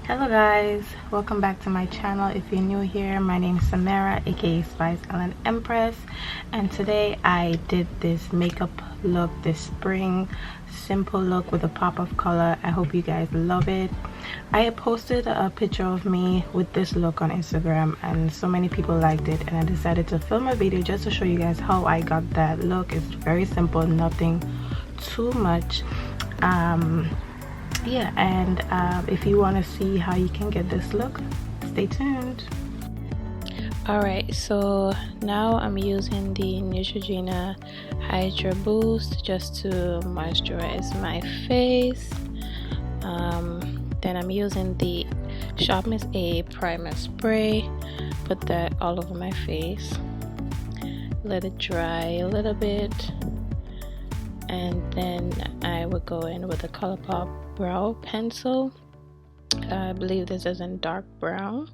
Hello guys, welcome back to my channel. If you're new here, my name is Samara, aka Spice Ellen Empress, and today I did this makeup look, this spring simple look with a pop of color. I hope you guys love it. I posted a picture of me with this look on Instagram and so many people liked it, and I decided to film a video just to show you guys how I got that look. It's very simple, nothing too much. Yeah, and if you want to see how you can get this look, stay tuned. Alright, so now I'm using the NEUTROGENA Hydra Boost just to moisturize my face. Then I'm using the SHOPMISSA primer spray, put that all over my face, let it dry a little bit, and then I would go in with the COLORPOP brow pencil. I believe this is in dark brown.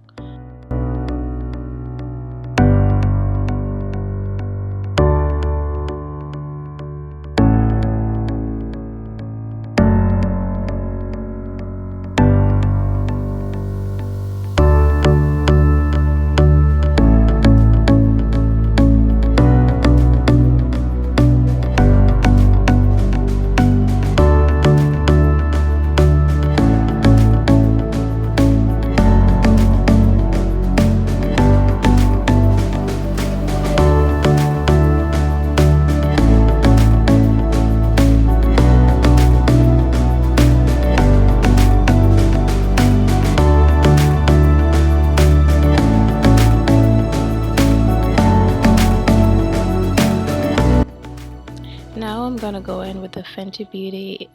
Now I'm gonna go in with the Fenty Beauty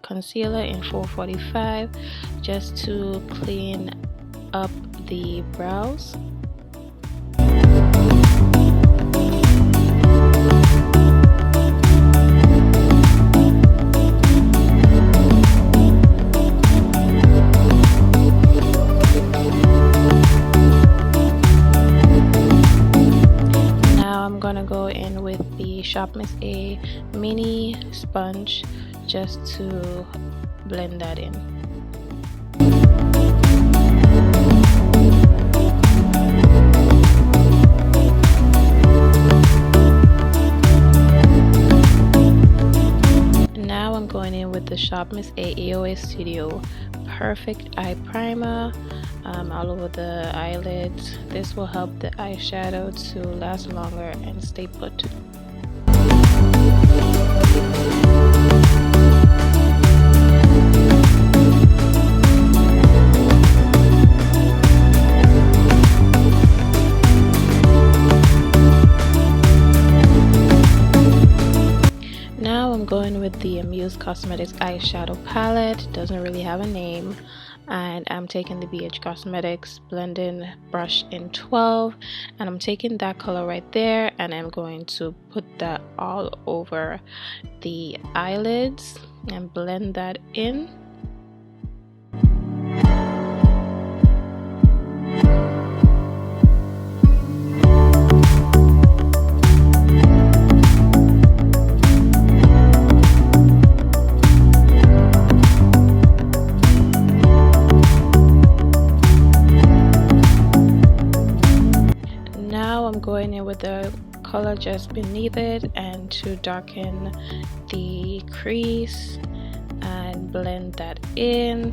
concealer in 445 just to clean up the brows. Now I'm gonna go in with the SHOPMISSA mini sponge just to blend that in. Now I'm going in with the SHOPMISSA EOS Studio Perfect Eye Primer all over the eyelids. This will help the eyeshadow to last longer and stay put. Now I'm going with the AMUSE Cosmetics eyeshadow palette. Doesn't really have a name, and I'm taking the BH Cosmetics blending brush in 12, and I'm taking that color right there, and I'm going to put that all over the eyelids and blend that in. Going in with the color just beneath it and to darken the crease and blend that in.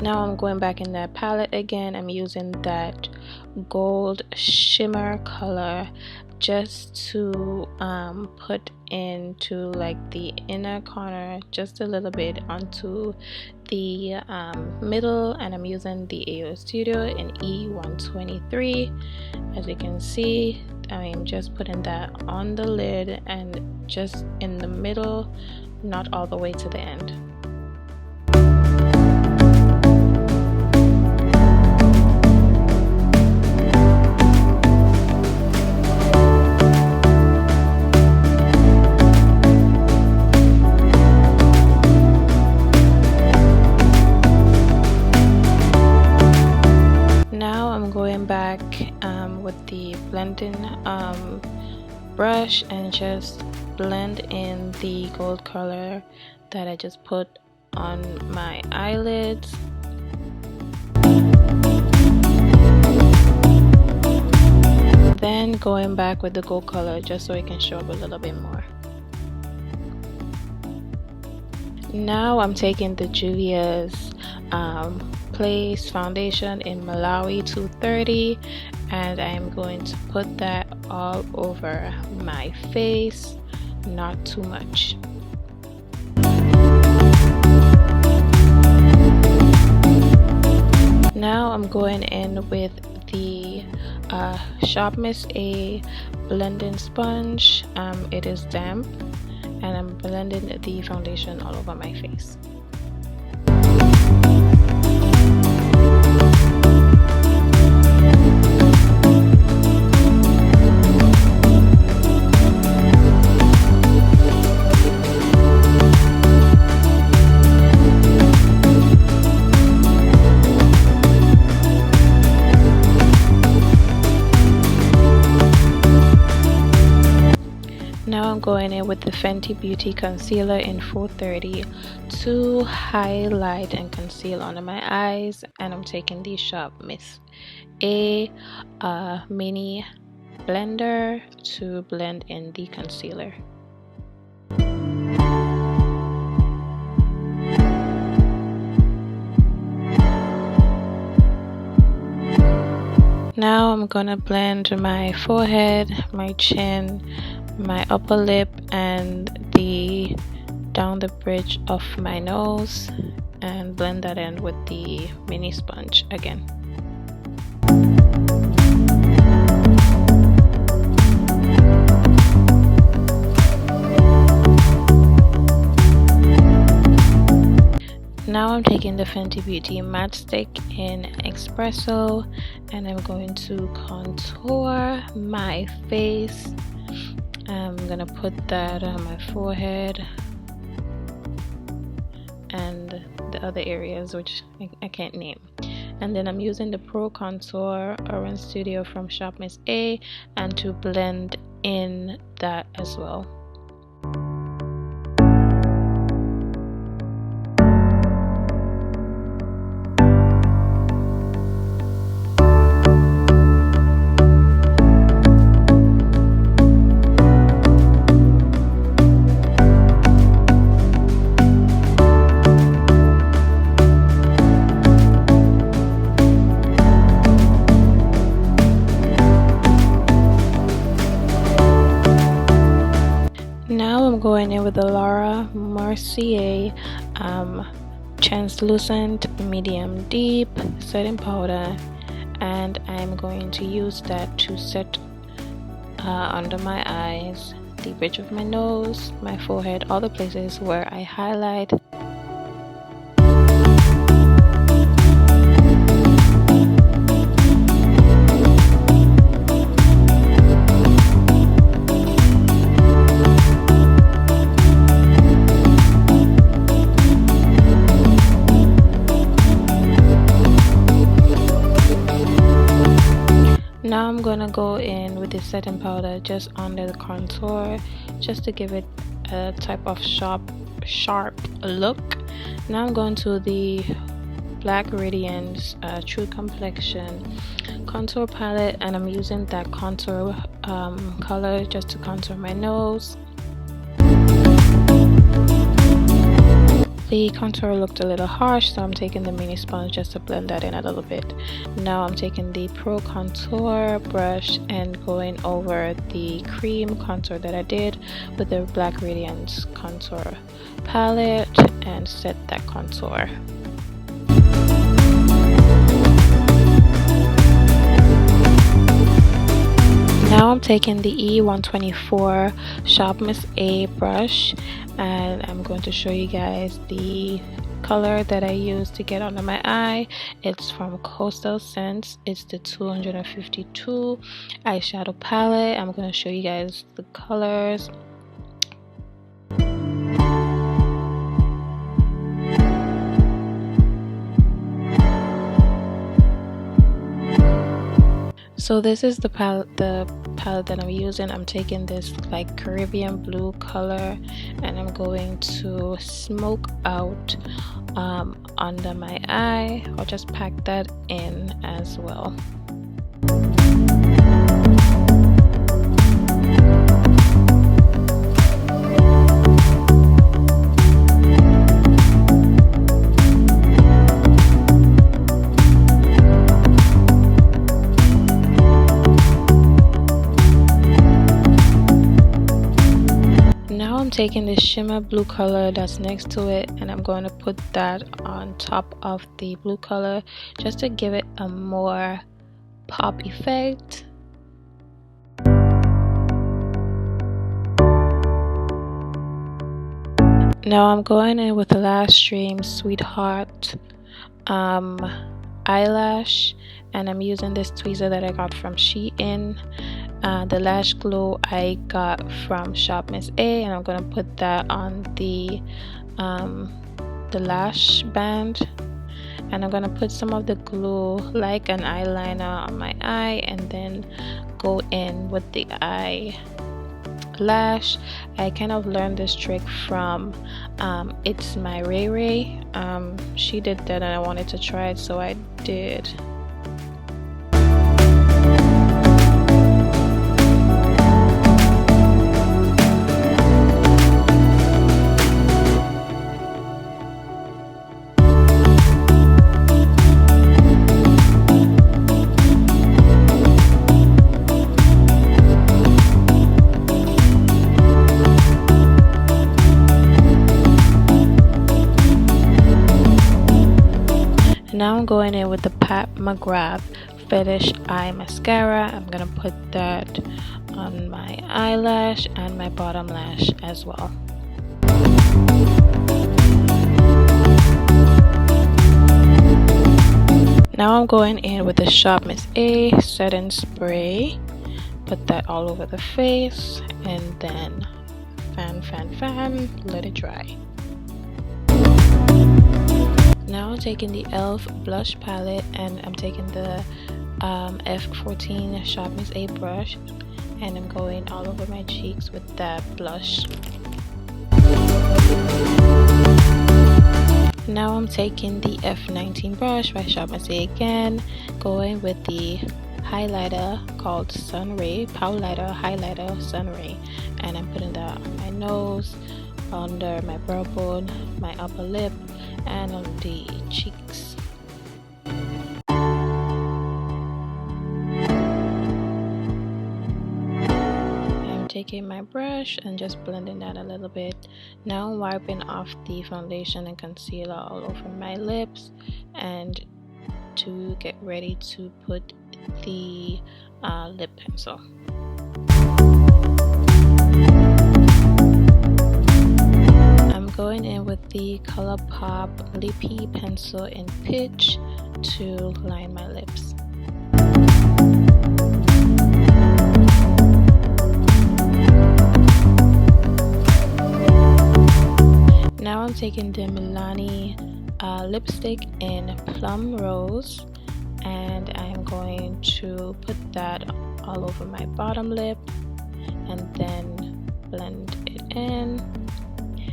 Now I'm going back in that palette again. I'm using that gold shimmer color just to put into like the inner corner just a little bit onto the middle, and I'm using the EOS Studio in E123. As you can see, I'm just putting that on the lid and just in the middle, not all the way to the end. the blending brush and just blend in the gold color that I just put on my eyelids. Then going back with the gold color just so it can show up a little bit more. Now I'm taking the JUVIA'S Place foundation in Malawi 230, and I'm going to put that all over my face, not too much. Now I'm going in with the SHOPMISSA blending sponge. It is damp, and I'm blending the foundation all over my face. Now I'm going in with the Fenty Beauty Concealer in 430 to highlight and conceal under my eyes, and I'm taking the SHOPMISSA mini blender to blend in the concealer. Now I'm gonna blend my forehead, my chin, my upper lip, and the down the bridge of my nose, and blend that in with the mini sponge again. Now I'm taking the Fenty Beauty Matchstick in Espresso, and I'm going to contour my face. I'm gonna put that on my forehead and the other areas which I can't name. And then I'm using the Pro Contour Orange Studio from SHOPMISSA and to blend in that as well. Now I'm going in with the Laura Mercier translucent medium deep setting powder, and I'm going to use that to set under my eyes, the bridge of my nose, my forehead, all the places where I highlight. Now I'm gonna go in with the setting powder just under the contour, just to give it a type of sharp look. Now I'm going to the Black Radiance True Complexion contour palette, and I'm using that contour color just to contour my nose. The contour looked a little harsh, so I'm taking the mini sponge just to blend that in a little bit. Now I'm taking the Pro Contour brush and going over the cream contour that I did with the Black Radiance contour palette and set that contour. Now I'm taking the E124 SHOPMISSA brush, and I'm going to show you guys the color that I use to get under my eye. It's from Coastal Scents. It's the 252 eyeshadow palette. I'm going to show you guys the colors. So this is the palette that I'm using. I'm taking this like Caribbean blue color and I'm going to smoke out under my eye. I'll just pack that in as well. Taking the shimmer blue color that's next to it and I'm going to put that on top of the blue color just to give it a more pop effect. Now I'm going in with the Last Dream Sweetheart eyelash, and I'm using this tweezer that I got from Shein. The lash glue I got from SHOPMISSA, and I'm gonna put that on the lash band, and I'm gonna put some of the glue like an eyeliner on my eye and then go in with the eyelash. I kind of learned this trick from It's My Ray Ray. She did that and I wanted to try it, so I did. Now I'm going in with the Pat McGrath Fetish Eye Mascara. I'm gonna put that on my eyelash and my bottom lash as well. Now I'm going in with the SHOPMISSA setting spray. Put that all over the face and then fan, let it dry. Now I'm taking the e.l.f. blush palette and I'm taking the F14 SHOPMISSA brush and I'm going all over my cheeks with that blush. Now I'm taking the F19 brush by SHOPMISSA again, going with the highlighter called Sunray, Powlighter Highlighter Sunray, and I'm putting that on my nose, under my brow bone, my upper lip, and on the cheeks. I'm taking my brush and just blending that a little bit. Now I'm wiping off the foundation and concealer all over my lips and to get ready to put the lip pencil. Going in with the COLORPOP Lippy Pencil in Pitch to line my lips. Now I'm taking the Milani lipstick in Plum Rose and I'm going to put that all over my bottom lip and then blend it in.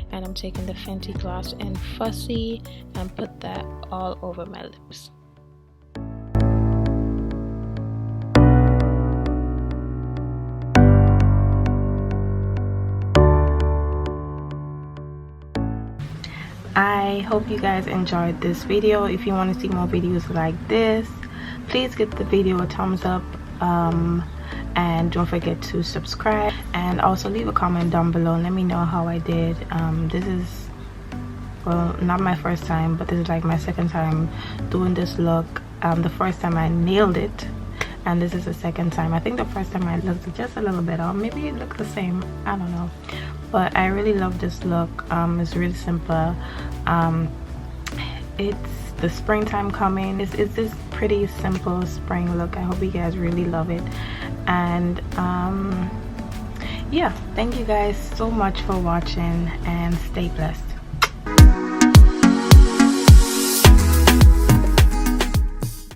And I'm taking the Fenty gloss in Fussy and put that all over my lips. I hope you guys enjoyed this video. If you want to see more videos like this, please give the video a thumbs up. And don't forget to subscribe and also leave a comment down below. Let me know how I did. This is, well, not my first time, but this is like my second time doing this look. The first time I nailed it and this is the second time. I think the first time I looked just a little bit, or maybe it looked the same, I don't know, but I really love this look. It's really simple. It's the springtime coming. It's this pretty simple spring look. I hope you guys really love it. And yeah, thank you guys so much for watching and stay blessed.